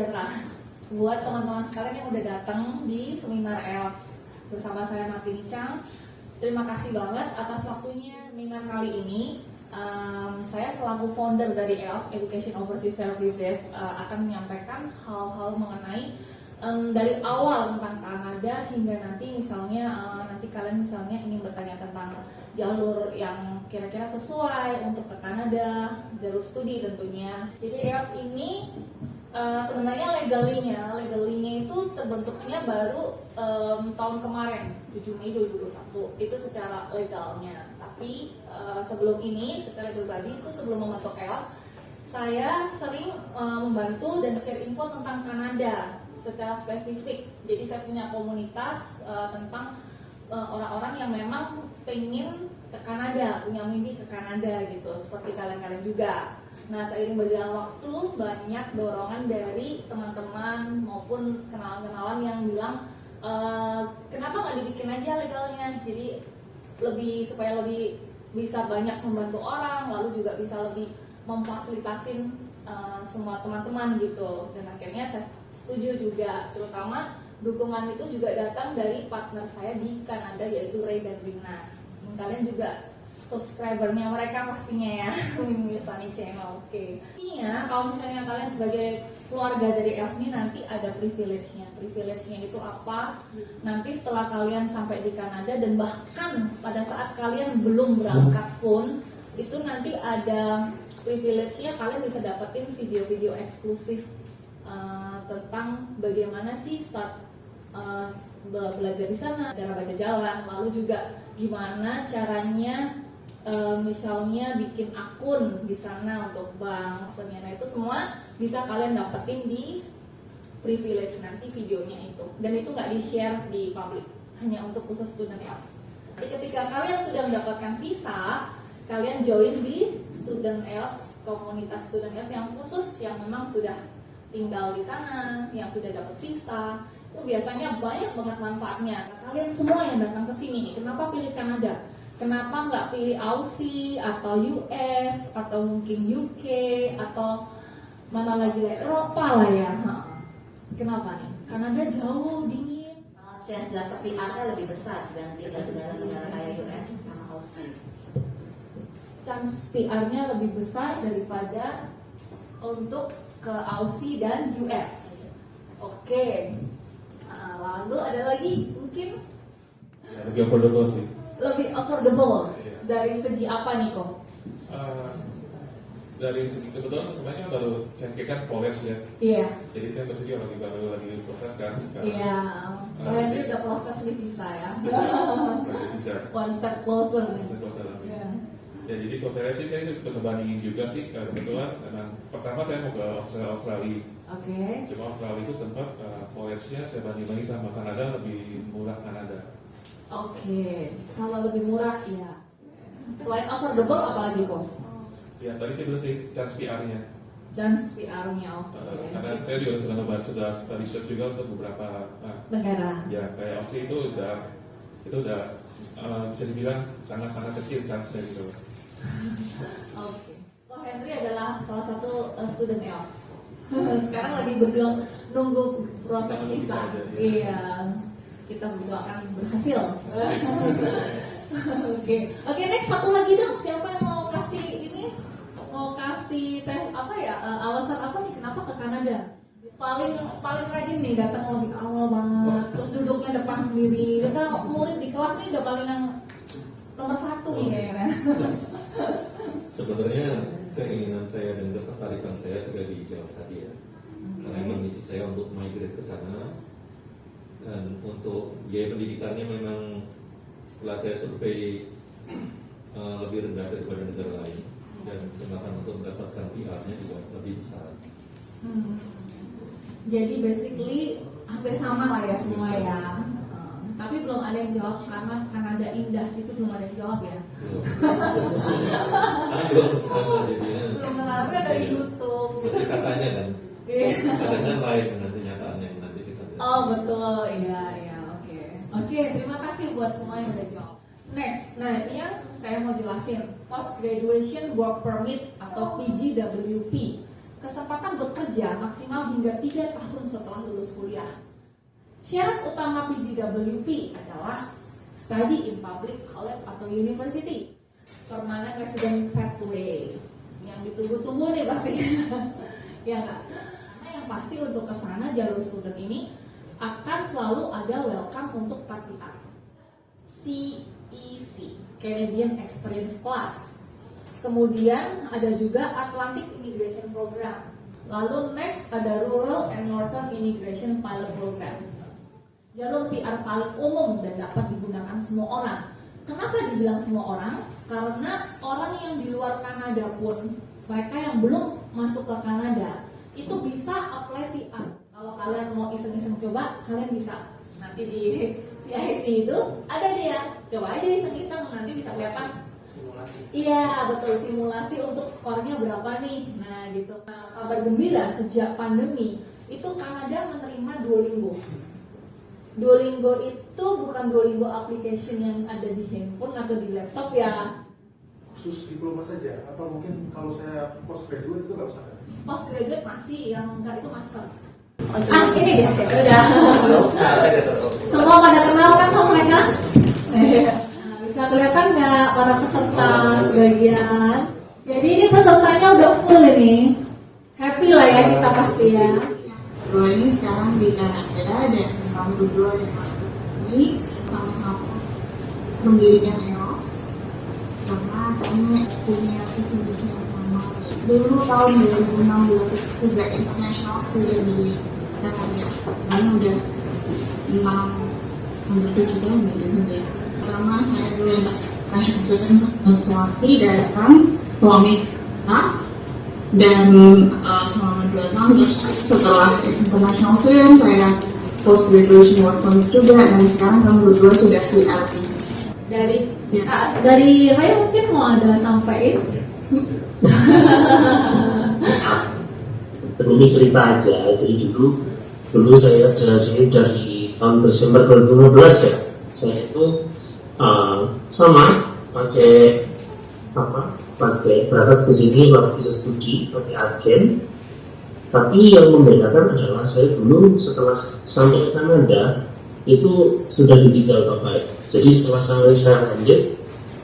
sejahtera buat teman-teman sekalian yang udah datang di seminar EOS bersama saya Martini Chang. Terima kasih banget atas waktunya seminar kali ini. Saya selaku founder dari EOS Education Overseas Services akan menyampaikan hal-hal mengenai dari awal tentang Kanada hingga nanti misalnya nanti kalian misalnya ingin bertanya tentang jalur yang kira-kira sesuai untuk ke Kanada, jalur studi tentunya. Jadi EOS ini sebenarnya legalinya itu terbentuknya baru tahun kemarin 7 Mei 2021 itu secara legalnya. Tapi sebelum ini secara pribadi itu sebelum membentuk EOS saya sering membantu dan share info tentang Kanada secara spesifik. Jadi saya punya komunitas tentang orang-orang yang memang pengen ke Kanada, punya mimpi ke Kanada gitu, seperti kalian-kalian juga. Nah, seiring berjalan waktu banyak dorongan dari teman-teman maupun kenalan-kenalan yang bilang kenapa nggak dibikin aja legalnya, jadi supaya lebih bisa banyak membantu orang, lalu juga bisa lebih memfasilitasin semua teman-teman gitu. Dan akhirnya saya setuju juga, terutama dukungan itu juga datang dari partner saya di Kanada yaitu Ray dan Rina. Kalian juga subscribernya mereka pastinya ya, Sunny Channel. Oke. Iya, kalau misalnya kalian sebagai keluarga dari EOS ini nanti ada privilege-nya. Privilege-nya itu apa? Nanti setelah kalian sampai di Kanada dan bahkan pada saat kalian belum berangkat pun itu nanti ada privilege-nya, kalian bisa dapetin video-video eksklusif tentang bagaimana sih start belajar di sana, cara baca jalan, lalu juga gimana caranya misalnya bikin akun di sana untuk bank, seminar itu semua bisa kalian dapetin di privilege nanti videonya itu. Dan itu nggak di-share di publik, hanya untuk khusus student EOS. Jadi ketika kalian sudah mendapatkan visa, kalian join di student EOS, komunitas student EOS yang khusus yang memang sudah tinggal di sana, yang sudah dapat visa, itu biasanya banyak banget manfaatnya. Kalian semua yang datang ke sini nih, kenapa pilih Kanada? Kenapa nggak pilih Aussie atau US atau mungkin UK atau mana lagi lah, Eropa lah ya? Kenapa nih? Kanada jauh, dingin. Chance dapat PR-nya lebih besar dibanding negara-negara kayak US sama Aussie. Chance PR-nya lebih besar daripada untuk ke Aussie dan US. Oke. Lalu ada lagi mungkin lebih affordable sih. Lebih affordable. Iya. Dari segi apa nih kok? Dari segi kebetulan kemarin baru CSK kan poles ya. Iya. Jadi saya bersedia lagi proses kan sekarang. Iya. Kalian ini udah proses di visa ya. Bisa. One step closer nih. Iya. Ya, jadi kalau saya sih suka ngebandingin juga sih kebetulan. Pertama saya mau ke Australia. Oke. Cuma Australia itu sempat polesnya saya banding-banding sama Kanada, lebih murah Kanada. Oke. Kalau lebih murah ya. Selain affordable apalagi kok? Ya tadi saya bilang sih chance PR-nya. Chance PR-nya oke. Karena saya juga sudah research juga untuk beberapa negara. Ya kayak Aussie itu udah bisa dibilang sangat-sangat kecil chance-nya gitu. Oke. Ko Henry adalah salah satu student EOS. Sekarang lagi berjuang nunggu proses visa. Iya. Kita berdoakan berhasil. Oke, next satu lagi dong. Siapa yang mau kasih ini? Mau kasih apa ya? Alasan apa nih kenapa ke Kanada? Paling rajin nih, datang lebih awal banget. Terus duduknya depan sendiri. Kita murid di kelas nih udah paling yang nomor 1 nih kayaknya. Sebenarnya keinginan saya dan ketertarikan saya sudah dijawab tadi ya. Karena memang misi saya untuk migrate ke sana, dan untuk biaya pendidikannya memang setelah saya survei lebih rendah daripada negara lain, dan kesempatan untuk mendapatkan PR-nya juga lebih besar. Jadi basically hampir sama lah ya semua ya. Tapi belum ada yang jawab karena Kanada indah itu belum ada yang jawab ya. Belum sama jadinya. Belum ada dari YouTube. Mesti katanya kan. Kadang-kadang lain dengan kenyataannya yang nanti kita lihat. Oh betul, iya, oke, terima kasih buat semua yang udah jawab. Next, nah ini yang saya mau jelasin, Post Graduation Work Permit atau PGWP. kesempatan bekerja maksimal hingga 3 tahun setelah lulus kuliah. Syarat utama PGWP adalah study in public college atau university, permanent resident pathway, yang ditunggu-tunggu nih pastinya. Ya nggak? Nah, yang pasti untuk kesana jalur student ini akan selalu ada welcome untuk PR, CEC, Canadian Experience Class. Kemudian ada juga Atlantic Immigration Program. Lalu next ada Rural and Northern Immigration Pilot Program. Jalur PR paling umum dan dapat digunakan semua orang. Kenapa dibilang semua orang? Karena orang yang di luar Kanada pun, mereka yang belum masuk ke Kanada, itu bisa apply PR. Kalau kalian mau iseng-iseng coba, kalian bisa. Nanti di CIC itu ada dia. Coba aja iseng-iseng, nanti bisa kelihatan. Iya betul, simulasi untuk skornya berapa nih. Nah gitu. Nah, kabar gembira sejak pandemi itu Kanada menerima Duolingo. Duolingo itu bukan Duolingo application yang ada di handphone atau di laptop ya. Khusus diploma saja atau mungkin kalau saya postgraduate itu nggak usah? Postgraduate masih, yang enggak itu master. Ini dia, udah. Semua pada kenal kan sama mereka? Nah, bisa kelihatan nggak para peserta sebagian? Jadi ini pesertanya udah full ini. Happy lah ya kita pasti ya. Gue ini sekarang di Kanada dan kamu berdua dan ini sama-sama mendirikan EOS karena kami punya visi misi yang sama. Dulu tahun 2016 juga international student di Kanada. Kami udah 6 tahun di sini. Pertama saya dulu international student Swati datang suami kita. Dan selama 2 tahun terus setelah international student saya post graduation work permit juga dan sekarang kamu berdua sudah PR. Dari Raya mungkin mau ada sampaikan. Ini cerita aja. Jadi dulu saya jelasin dari tahun Desember 2015 ya. Saya itu sama pakai berangkat ke sini lewat visa studi pakai agen. Tapi yang membedakan adalah saya dulu setelah sampai ke Kanada itu sudah digital baik. Jadi setelah saya lanjut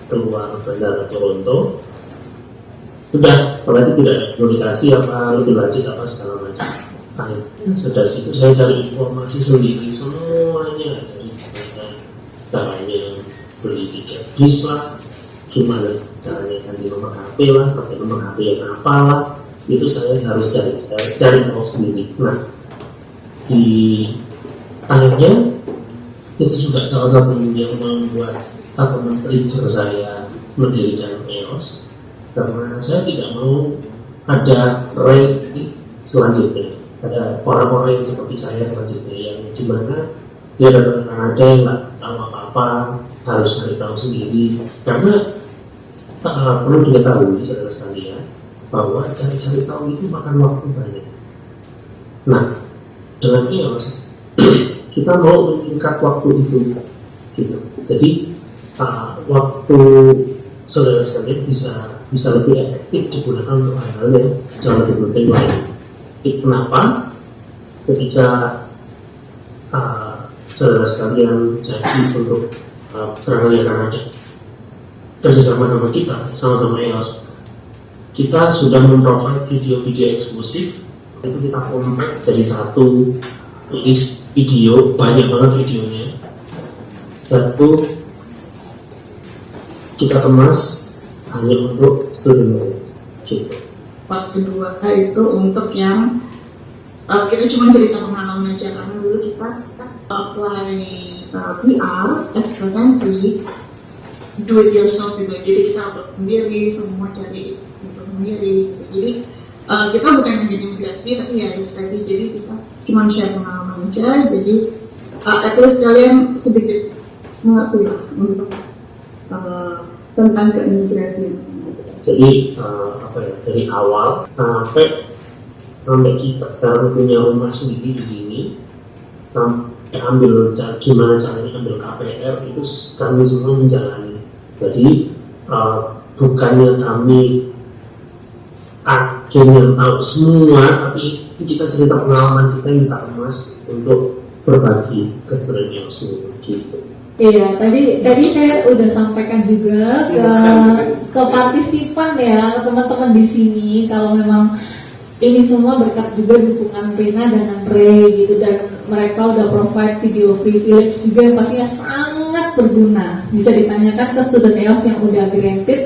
keluar bandara Toronto, setelah itu tidak ada komunikasi apa lebih lanjut apa segala macam. Akhirnya dari situ saya cari informasi sendiri semuanya, dari caranya beli tiket bis lah, gimana caranya ganti nomor HP lah, pakai nomor HP yang apa lah, itu saya harus cari tahu sendiri. Nah, di akhirnya itu juga salah satu yang membuat atau men-trigger saya mendirikan EOS, karena saya tidak mau ada rank selanjutnya, ada orang-orang yang seperti saya selanjutnya yang dimana dia datang ke Kanada yang nggak tahu apa-apa, harus cari tahu sendiri. Karena perlu diketahui saudara sekalian bahwa cari-cari tahu itu makan waktu banyak. Nah, dengan EOS kita mau meningkat waktu itu, gitu. Jadi waktu saudara sekalian bisa lebih efektif digunakan untuk hal-hal yang jauh lebih penting lain. Kenapa? Ketika saudara sekalian jadi untuk berangkat ke Kanada bersama sama kita, sama-sama EOS, kita sudah memprovide video-video eksklusif. Itu kita compact jadi satu list video, banyak banget videonya, lalu kita kemas hanya untuk student gitu. Part kedua itu untuk yang kita cuma cerita pengalaman aja, karena dulu kita apply PR, express entry, do it yourself gitu. Jadi kita upload sendiri, semua cari info sendiri gitu. Jadi kita bukan menjadi imigrasi, tapi ya tadi, jadi kita cuma share pengalaman aja. Jadi at least kalian sedikit mengerti lah untuk tentang keimigrasian. Jadi dari awal sampai kita sekarang punya rumah sendiri di sini, sampai gimana caranya ambil KPR, itu kami semua menjalani. Jadi bukannya kami geng yang tahu semua, tapi kita cerita pengalaman kita yang kita kemas untuk berbagi ke seluruh semua gitu. Iya, tadi saya udah sampaikan juga ke partisipan ya, teman-teman di sini, kalau memang ini semua berkat juga dukungan Rina dan Andre gitu, dan mereka udah provide video privilege juga yang pastinya sangat berguna. Bisa ditanyakan ke student EOS yang udah granted,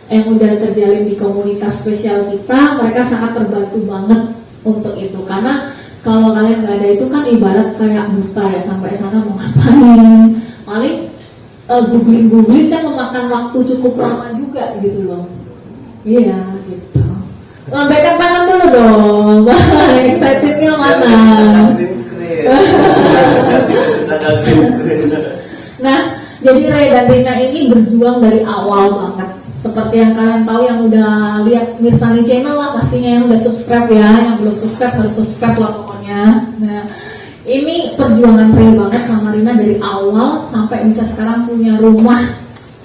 yang udah terjalin di komunitas spesial kita, mereka sangat terbantu banget untuk itu. Karena kalau kalian nggak ada itu kan ibarat kayak buta ya, sampai sana mau ngapain, paling googling kan memakan waktu cukup lama juga gitu loh. Iya gitu. Lambaikan tangan dulu dong. Excitednya mana? Nah, jadi Ray dan Rina ini berjuang dari awal banget. Seperti yang kalian tahu yang udah lihat Mirsani channel lah pastinya, yang udah subscribe ya. Yang belum subscribe harus subscribe lah pokoknya. Nah, ini perjuangan Ray banget sama Rina dari awal sampai bisa sekarang punya rumah,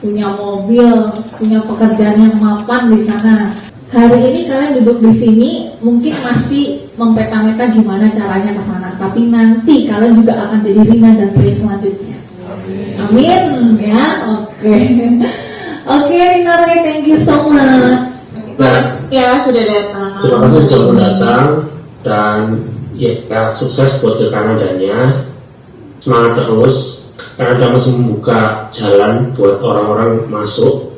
punya mobil, punya pekerjaan yang mapan di sana. Hari ini kalian duduk di sini mungkin masih mempeta-meta gimana caranya ke sana, tapi nanti kalian juga akan jadi Rina dan Ray selanjutnya. Amin ya. Oke, Rina, Ray, thank you so much. Ya, sudah datang. Terima kasih sudah datang, dan ya sukses buat ke Kanadanya. Semangat terus, Kanada masih membuka jalan buat orang-orang masuk.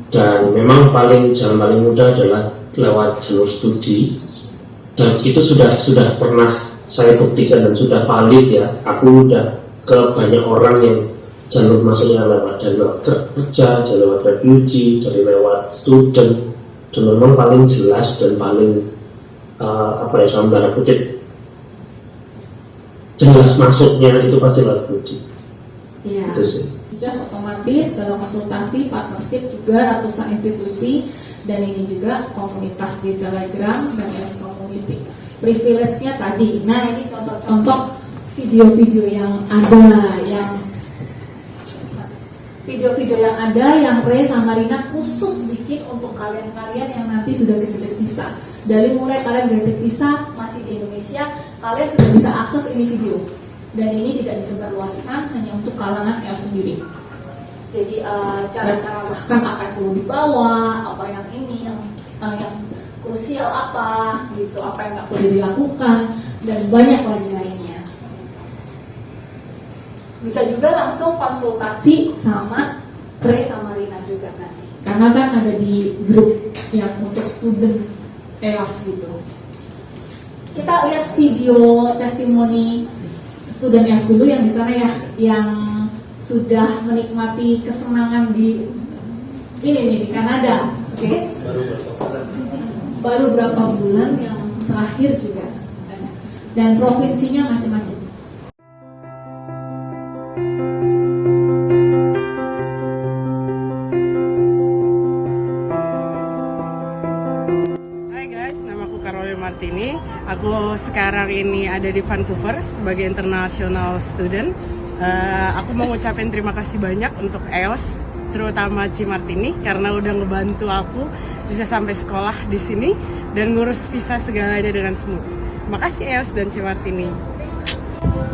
Dan memang jalan paling mudah adalah lewat jalur studi, dan itu sudah pernah saya buktikan dan sudah valid ya. Aku udah ke banyak orang yang jalur masuknya lewat jalur kerja, jalur lewat refugee, jalur lewat student, dan memang paling jelas dan paling dalam tanda kutip jelas masuknya itu pasti lewat studi. Iya. Itu sih. Just otomatis dalam konsultasi, partnership juga ratusan institusi, dan ini juga komunitas di Telegram dan EOS Community. Privilege-nya tadi. Nah, ini contoh-contoh video-video yang ada yang Ray sama Rina khusus bikin untuk kalian-kalian yang nanti sudah graduate visa. Dari mulai kalian graduate visa masih di Indonesia, kalian sudah bisa akses ini video. Dan ini tidak disebarluaskan, hanya untuk kalangan EOS sendiri. Jadi cara-cara bahkan apa yang perlu dibawa, apa yang ini, yang krusial apa, gitu, apa yang nggak boleh dilakukan, dan banyak lagi lainnya. Bisa juga langsung konsultasi sama Ray sama Rina juga nanti. Karena kan ada di grup yang untuk student EOS gitu. Kita lihat video testimoni student EOS dulu yang di sana ya, yang sudah menikmati kesenangan di ini nih di Kanada, oke? Baru berapa bulan yang terakhir juga, dan provinsinya macam-macam. Hai guys, namaku Caroline Martini. Aku sekarang ini ada di Vancouver sebagai international student. Aku mau ngucapin terima kasih banyak untuk EOS, terutama Ci Martini, karena udah ngebantu aku bisa sampai sekolah di sini dan ngurus visa segalanya dengan smooth. Makasih EOS dan Ci Martini.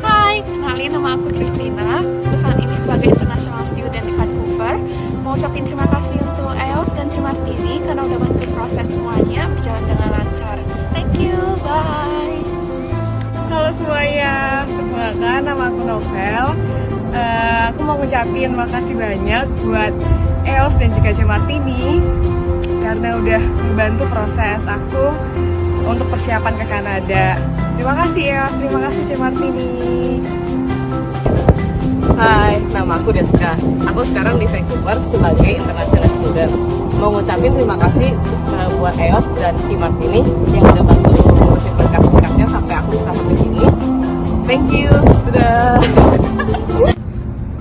Hai, kenalin nama aku Christina. Aku saat ini sebagai international student di Vancouver. Mau ucapin terima kasih untuk EOS dan Ci Martini karena udah bantu proses semuanya berjalan dengan lancar. Thank you, bye. Halo semuanya, perkenalkan nama aku Novel. Aku mau ngucapin makasih banyak buat EOS dan juga Ci Martini karena udah membantu proses aku untuk persiapan ke Kanada. Terima kasih EOS, terima kasih Ci Martini. Hai, nama aku Deska. Aku sekarang di Vancouver sebagai international student. Mau ngucapin terima kasih buat EOS dan Ci Martini yang udah bantu ngurusin berkas-berkasnya sampai aku bisa sampai sini. Thank you. Dadah.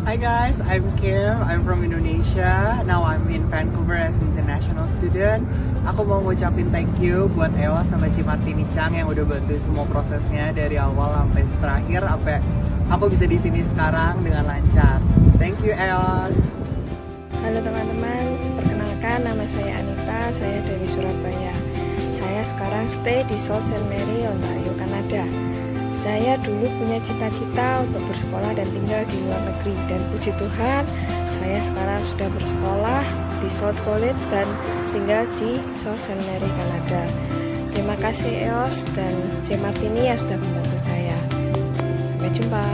Hi guys, I'm Kim. I'm from Indonesia. Now I'm in Vancouver as an international student. Aku mau ngucapin thank you buat EOS sama Ci Martini Chang yang udah bantu semua prosesnya dari awal sampai terakhir, sampai aku bisa di sini sekarang dengan lancar. Thank you EOS. Halo teman-teman, perkenalkan nama saya Anita, saya dari Surabaya. Saya sekarang stay di Sault Ste. Marie, Ontario, Kanada. Saya dulu punya cita-cita untuk bersekolah dan tinggal di luar negeri, dan puji Tuhan, saya sekarang sudah bersekolah di Sault College dan tinggal di Sault Ste. Marie, Kanada. Terima kasih EOS dan C. Martini yang sudah membantu saya. Sampai jumpa.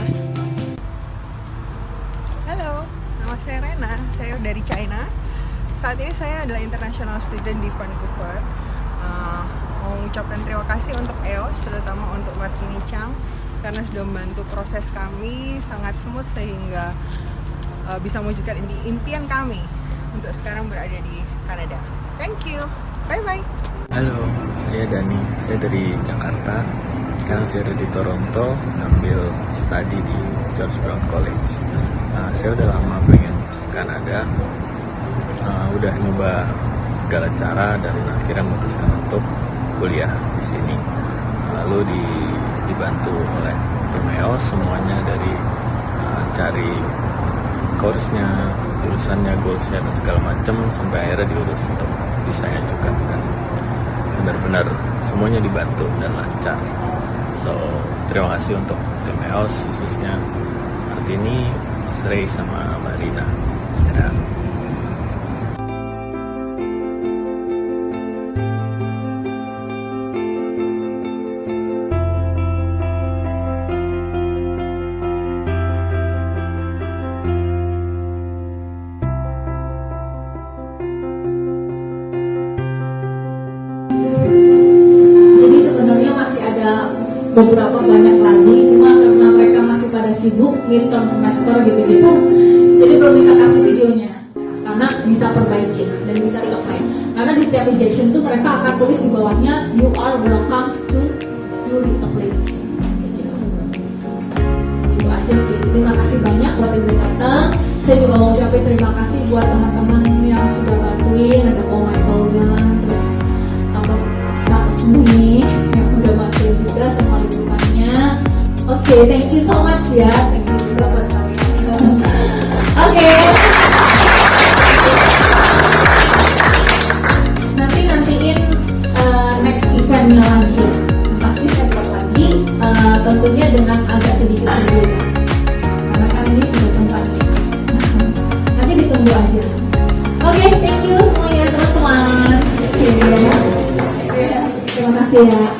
Halo, nama saya Rena, saya dari China. Saat ini saya adalah international student di Vancouver. Mau mengucapkan terima kasih untuk EOS, terutama untuk Martini Chang, karena sudah membantu proses kami sangat smooth sehingga bisa mewujudkan impian kami untuk sekarang berada di Kanada. Thank you, bye-bye. Halo, saya Dani, saya dari Jakarta. Sekarang saya ada di Toronto, ngambil studi di George Brown College. Saya udah lama pengen Kanada, udah nyoba segala cara dan akhirnya memutuskan untuk kuliah di sini. Lalu dibantu oleh tim EOS semuanya, dari cari course-nya, jurusannya, goals-nya dan segala macam, sampai akhirnya diurus untuk visanya juga, dan benar-benar semuanya dibantu dan lancar. So, terima kasih untuk tim EOS, khususnya Martini, Mas Ray sama Mbak Rina. Dadah. Jadi sebenarnya masih ada beberapa banyak lagi, cuma karena mereka masih pada sibuk midterm semester gitu-gitu, jadi belum bisa kasih videonya, karena bisa perbaikin dan bisa di-apply. Karena di setiap rejection tuh mereka akan tulis di bawahnya you are welcome to do the application. Gitu. Itu aja sih. Terima kasih banyak buat yang udah datang. Saya juga mau ucapin terima kasih buat teman-teman yang sudah bantuin, ada Ko Michael dan terus Pak Sumi yang udah bantuin juga sama liputannya. Oke, thank you so much ya. Thank you juga buat kalian. Oke. Nantiin next eventnya lagi. Pasti saya buat lagi. Tentunya dengan agak sedikit berbeda. Karena kan ini sudah tempatnya. Nanti ditunggu aja. Oke, thank you semuanya teman-teman. Oke, terima kasih ya.